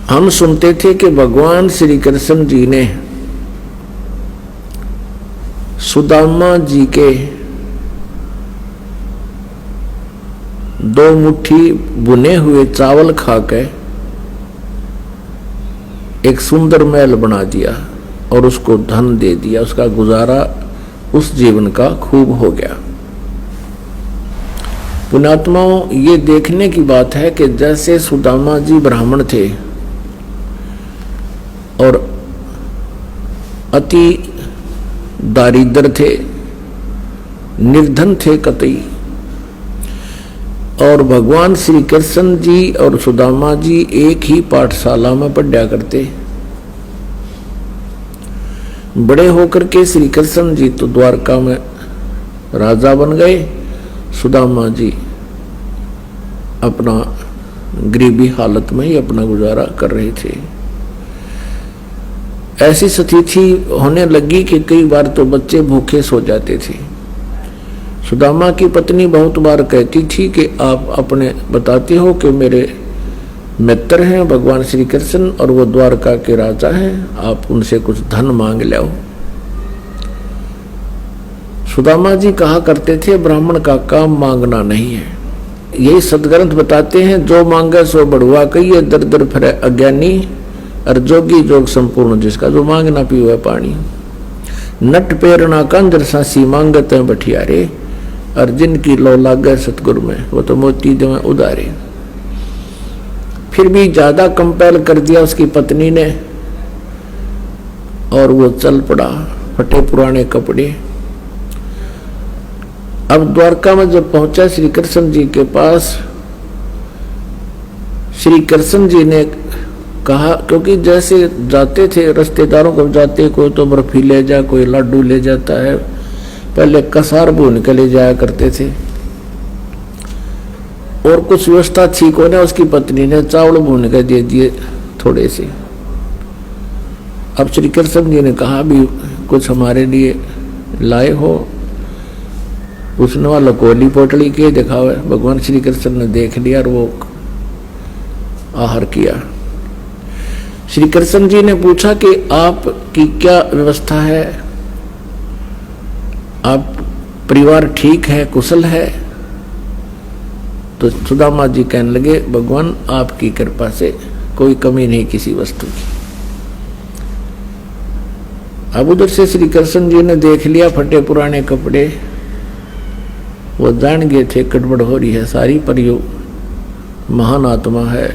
हम सुनते थे कि भगवान श्री कृष्ण जी ने सुदामा जी के 2 मुट्ठी बुने हुए चावल खाकर एक सुंदर महल बना दिया और उसको धन दे दिया। उसका गुजारा उस जीवन का खूब हो गया। पुण्यात्माओं, ये देखने की बात है कि जैसे सुदामा जी ब्राह्मण थे और अति दारिद्र थे, निर्धन थे कतई, और भगवान श्री कृष्ण जी और सुदामा जी एक ही पाठशाला में पढ़ा करते। बड़े होकर के श्री कृष्ण जी तो द्वारका में राजा बन गए, सुदामा जी अपना गरीबी हालत में ही अपना गुजारा कर रहे थे। ऐसी स्थिति होने लगी कि कई बार तो बच्चे भूखे सो जाते थे। सुदामा की पत्नी बहुत बार कहती थी कि आप अपने बताते हो कि मेरे मित्र हैं भगवान श्री कृष्ण और वो द्वारका के राजा हैं, आप उनसे कुछ धन मांग लो। सुदामा जी कहा करते थे ब्राह्मण का काम मांगना नहीं है। यही सदग्रंथ बताते हैं, जो मांगे सो बढ़ुआ कहिए, दर दर फिरे अज्ञानी, और जोगी जोग संपूर्ण जिसका, जो मांगना पीवे पानी। नट पेरना कंजर सासी मांगत है बठियारे, और जिनकी लो लागे सतगुरु में वो तो मोती देवे उदारे। फिर भी ज्यादा कंपेल कर दिया उसकी पत्नी ने और वो चल पड़ा, फटे पुराने कपड़े। अब द्वारका में जब पहुंचा श्री कृष्ण जी के पास, श्री कृष्ण जी ने कहा, क्योंकि जैसे जाते थे रिश्तेदारों को जाते, कोई तो बर्फी ले जा, कोई लड्डू ले जाता है, पहले कसार भून के ले जाया करते थे, और कुछ व्यवस्था ठीक होने उसकी पत्नी ने चावल भून के दे दिए थोड़े से। अब श्री कृष्ण जी ने कहा भी कुछ हमारे लिए लाए हो। उसने वाला कोली पोटली के देखा हुआ। भगवान श्री कृष्ण ने देख लिया और वो आहार किया। श्री कृष्ण जी ने पूछा कि आपकी क्या व्यवस्था है, आप परिवार ठीक है, कुशल है? तो सुदामा जी कहने लगे भगवान आपकी कृपा से कोई कमी नहीं किसी वस्तु की। अब उधर से श्री कृष्ण जी ने देख लिया फटे पुराने कपड़े, वो जान गए थे गड़बड़ हो रही है सारी, पर यो महान आत्मा है,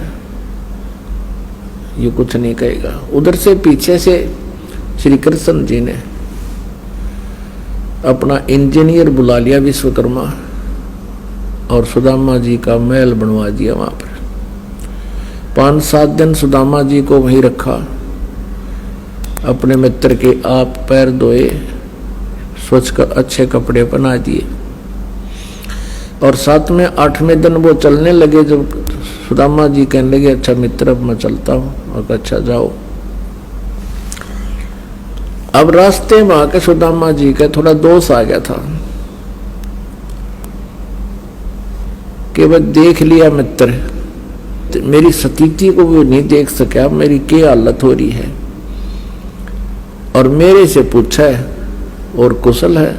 ये कुछ नहीं कहेगा। उधर से पीछे से श्री कृष्ण जी ने अपना इंजीनियर बुला लिया विश्वकर्मा, और सुदामा जी का महल बनवा दिया। वहां पर 5-7 दिन सुदामा जी को वहीं रखा। अपने मित्र के आप पैर धोए, स्वच्छ कर अच्छे कपड़े पहना दिए, और 7वें 8वें दिन वो चलने लगे। जब सुदामा जी कहने लगे अच्छा मित्र अब मैं चलता हूँ, और अच्छा जाओ। अब रास्ते में आके सुदामा जी का थोड़ा दोष आ गया था कि वह देख लिया मित्र मेरी स्थिति को वो नहीं देख सका, मेरी क्या हालत हो रही है, और मेरे से पूछा है और कुशल है,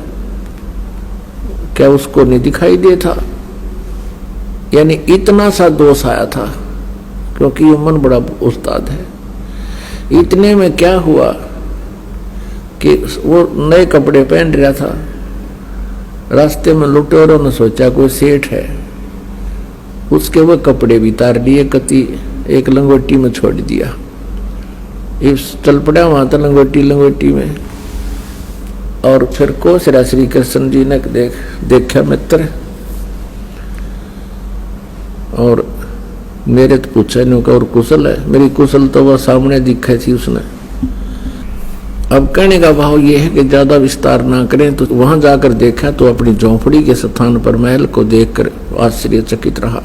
क्या उसको नहीं दिखाई दे था? यानी इतना सा दोष आया था, क्योंकि ये मन बड़ा उस्ताद है। इतने में क्या हुआ कि वो नए कपड़े पहन रहा था, रास्ते में लुटेरों ने सोचा कोई सेठ है, उसके वो कपड़े भी तार लिए, कति एक लंगोटी में छोड़ दिया। इस चल पड़ा वहां तो लंगोटी में, और फिर कोसरा श्री कृष्ण जी ने देखा मित्र, और मेरे तो पूछा नहीं और कुशल है, मेरी कुशल तो वह सामने दिखाई थी उसने। अब कहने का भाव ये है कि ज्यादा विस्तार ना करें। तो वहां जाकर देखा तो अपनी झोंपड़ी के स्थान पर महल को देखकर आश्चर्यचकित रहा।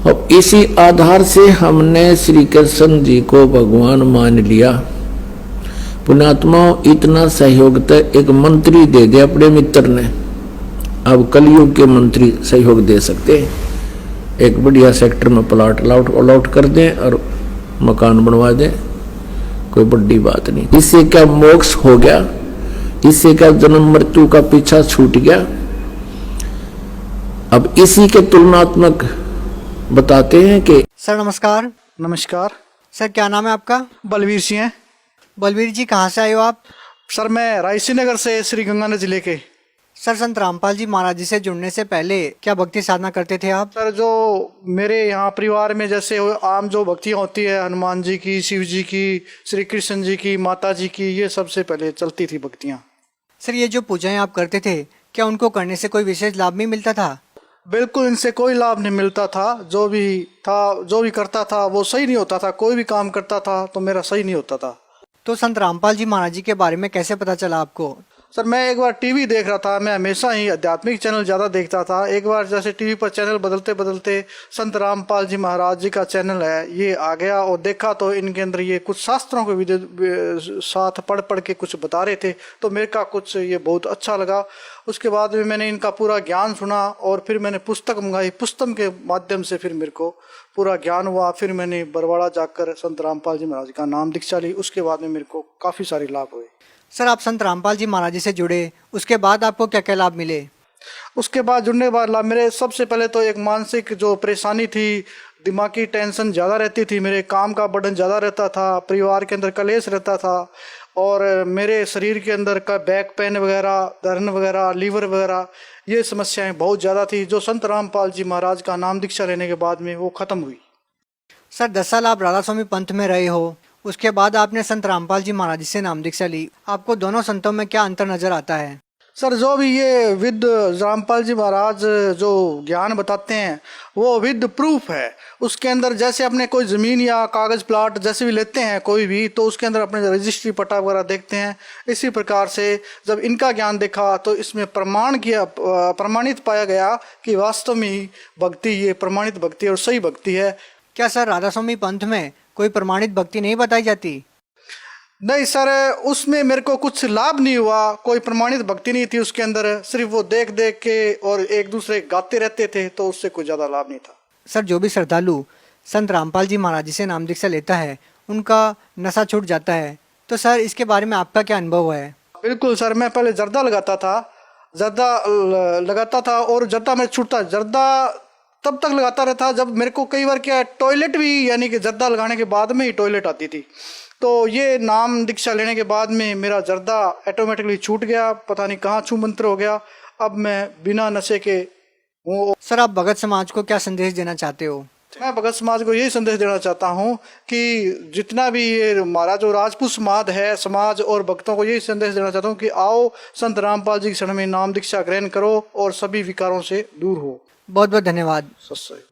और इसी आधार से हमने श्री कृष्ण जी को भगवान मान लिया। पुण्यात्माओं, इतना सहयोग तो एक मंत्री दे दे अपने मित्र ने, अब कलयुग के मंत्री सहयोग दे सकते, एक बढ़िया सेक्टर में प्लॉट अलॉट कर दें और मकान बनवा दें, कोई बड़ी बात नहीं। इससे क्या मोक्ष हो गया, इससे क्या जन्म मृत्यु का पीछा छूट गया। अब इसी के तुलनात्मक बताते हैं कि सर नमस्कार। नमस्कार सर क्या नाम है आपका? बलवीर सिंह है। बलवीर जी कहाँ से आए हो आप? सर मैं रायसी नगर से, श्री गंगानगर जिले के। सर संत रामपाल जी महाराज जी से जुड़ने से पहले क्या भक्ति साधना करते थे आप? सर जो मेरे यहाँ परिवार में जैसे आम जो भक्तियाँ होती है, हनुमान जी की, शिव जी की, श्री कृष्ण जी की, माता जी की, ये सबसे पहले चलती थी भक्तियाँ। सर ये जो पूजाएं आप करते थे, क्या उनको करने से कोई विशेष लाभ भी मिलता था? बिल्कुल इनसे कोई लाभ नहीं मिलता था। जो भी करता था वो सही नहीं होता था। कोई भी काम करता था तो मेरा सही नहीं होता था। तो संत रामपाल जी महाराज जी के बारे में कैसे पता चला आपको? सर मैं एक बार टीवी देख रहा था। मैं हमेशा ही आध्यात्मिक चैनल ज़्यादा देखता था। एक बार जैसे टीवी पर चैनल बदलते बदलते संत रामपाल जी महाराज जी का चैनल है ये आ गया, और देखा तो इनके अंदर ये कुछ शास्त्रों के साथ पढ़ के कुछ बता रहे थे, तो मेरे का कुछ ये बहुत अच्छा लगा। उसके बाद में मैंने इनका पूरा ज्ञान सुना और फिर मैंने पुस्तक मंगाई। पुस्तक के माध्यम से फिर मेरे को पूरा ज्ञान हुआ। फिर मैंने बरवाड़ा जाकर संत रामपाल जी महाराज का नाम दीक्षा ली। उसके बाद में मेरे को काफ़ी सारे लाभ हुए। सर आप संत रामपाल जी महाराज जी से जुड़े, उसके बाद आपको क्या क्या लाभ मिले? उसके बाद जुड़ने के बाद लाभ मेरे, सबसे पहले तो एक मानसिक जो परेशानी थी, दिमागी टेंशन ज़्यादा रहती थी, मेरे काम का बर्डन ज़्यादा रहता था, परिवार के अंदर कलेश रहता था, और मेरे शरीर के अंदर का बैक पेन वगैरह, दर्द वगैरह, लीवर वगैरह, ये समस्याएं बहुत ज़्यादा थी, जो संत रामपाल जी महाराज का नाम दीक्षा लेने के बाद में वो ख़त्म हुई। सर 10 साल आप राधा स्वामी पंथ में रहे हो, उसके बाद आपने संत रामपाल जी महाराज जी से नाम दीक्षा ली, आपको दोनों संतों में क्या अंतर नजर आता है? सर जो भी ये विद रामपाल जी महाराज जो ज्ञान बताते हैं वो विद प्रूफ है। उसके अंदर जैसे अपने कोई ज़मीन या कागज़ प्लाट जैसे भी लेते हैं कोई भी, तो उसके अंदर अपने रजिस्ट्री पट्टा वगैरह देखते हैं। इसी प्रकार से जब इनका ज्ञान देखा तो इसमें प्रमाणित पाया गया कि वास्तव में भक्ति ये प्रमाणित भक्ति और सही भक्ति है। क्या सर राधा स्वामी पंथ में कोई प्रमाणित भक्ति नहीं बताई जाती? नहीं सर, उसमें मेरे को कुछ लाभ नहीं हुआ। कोई प्रमाणित भक्ति नहीं थी उसके अंदर, सिर्फ वो देख देख के और एक दूसरे गाते रहते थे, तो उससे कोई ज़्यादा लाभ नहीं था। सर जो भी श्रद्धालु संत रामपाल जी महाराज जी से नाम दीक्षा लेता है उनका नशा छूट जाता है, तो सर इसके बारे में आपका क्या अनुभव है? बिल्कुल सर, मैं पहले जर्दा लगाता था और जर्दा में छूटता, जर्दा तब तक लगाता रहता जब मेरे को कई बार क्या टॉयलेट भी, यानी कि जर्दा लगाने के बाद में ही टॉयलेट आती थी। तो ये नाम दीक्षा लेने के बाद में मेरा जर्दा ऑटोमेटिकली छूट गया, पता नहीं कहाँ छू मंत्र हो गया। अब मैं बिना नशे के हूँ। सर आप भगत समाज को क्या संदेश देना चाहते हो? मैं भगत समाज को यही संदेश देना चाहता हूँ कि जितना भी ये हमारा जो राजपूत समाज और भक्तों को यही संदेश देना चाहता हूँ कि आओ संत रामपाल जी के शरण में नाम दीक्षा ग्रहण करो और सभी विकारों से दूर हो। बहुत बहुत धन्यवाद। सत्संग।